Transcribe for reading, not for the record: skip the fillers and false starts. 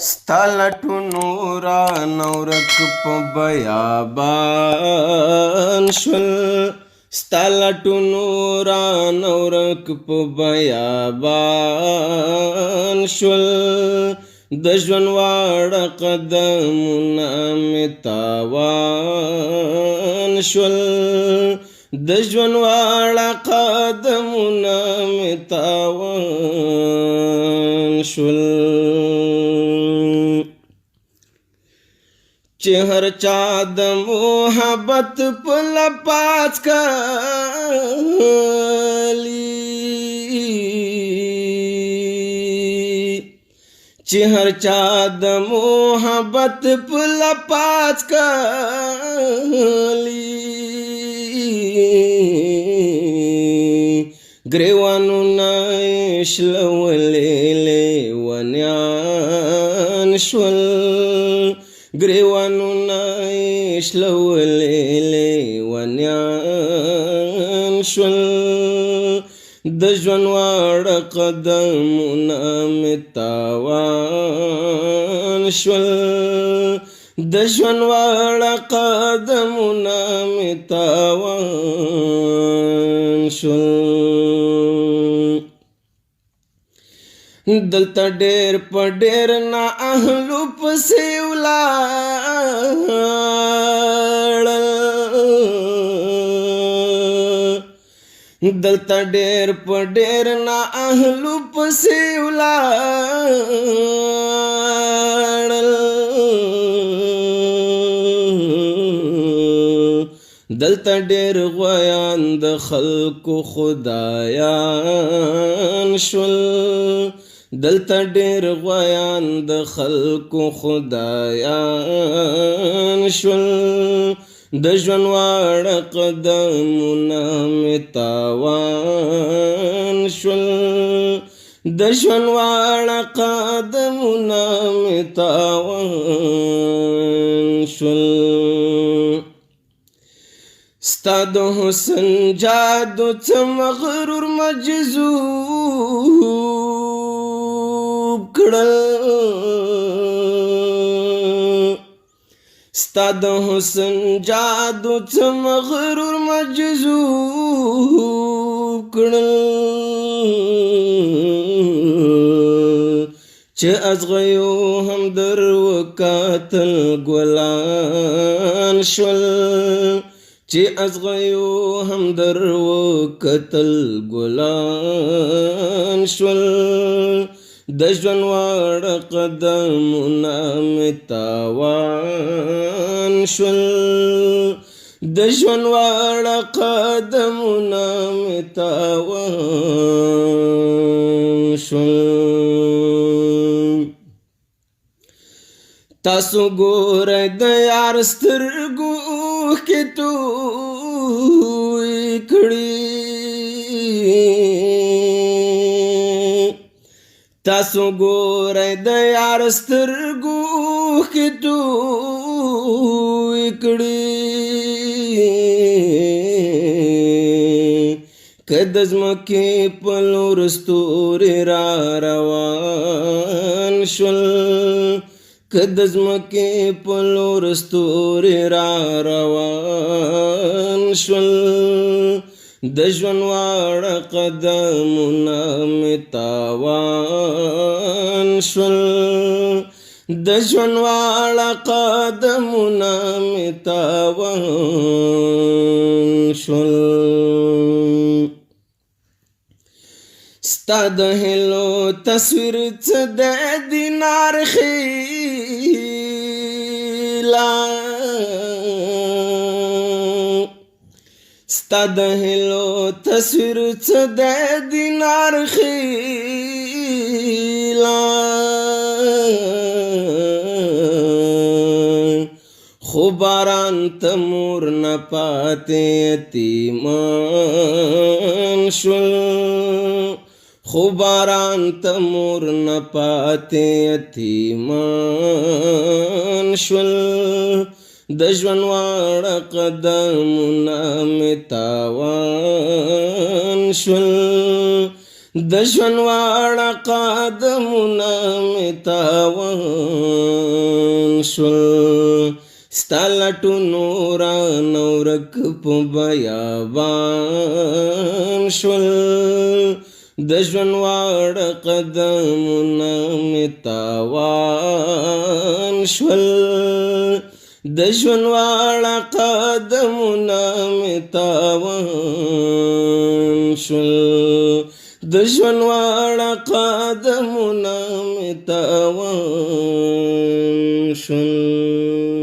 ستالټونو را نورک په بیابان شول ستالټونو را نورک په بیابان شول د ژوند واړه قدمونه مې تاوان شول د ژوند واړه قدمونه مې تاوان شول چې هر چا د محبت په لپاس کلی چې هر چا د محبت په لپاس کلی ګریوانونه شلولې لیونیان شول ګریوانونه شلولې لیونیان شول د ژوند واړه قدمونه مې تاوان شول د ژوند واړه قدمونه مې تاوان شول دلته ډېر په ډېر نا اهلو پسې ولاړل دلته ډېر په ډېر نا اهلو پسې ولاړل دلته ډېر غویان د خلکو خدایان شول دلته ډېر غویان د خلکو خدایان شول د ژوند واړه قدمونه مې تاوان شول د ژوند واړه قدمونه مې تاوان شول ستا د حسن جادو څه مغرور مجذوب کړل ستا د حسن جادو څه مغرور مجذوب کړل چې ازغیو هم در وکاتل ګلان شول چې ازغیو هم در وکتل ګلان شول د ژوند واړه قدمونه مې تاوان شول د ژوند واړه قدمونه مې تاوان شول تاسو ګورئ د یار سترګو کې توی کړي تاسو ګورئ د یار سترګو کې توی کړي که د ځمکې په لور ستوري را روان شول که د ځمکې په لور ستوري را روان شول د ژوند واړه قدمونه مې تاوان شول د ژوند واړه قدمونه مې تاوان شول ستا د هیلو تصویر څه د دینار خیلا ستا د هیلو تصویر څه د دینار خیلا خو باران ته مور نه پاتې یتیمان شول خو باران ته مور نه پاتې یتیمان شول د ژوند واړه قدمونه مې تاوان شول د ژوند واړه قدمونه مې تاوان شول ستا لټونو رانه ورک په بیابان شول د ژوند واړه قدمونه مې تاوان شول د ژوند واړه قدمونه مې تاوان شول د ژوند واړه قدمونه مې تاوان شول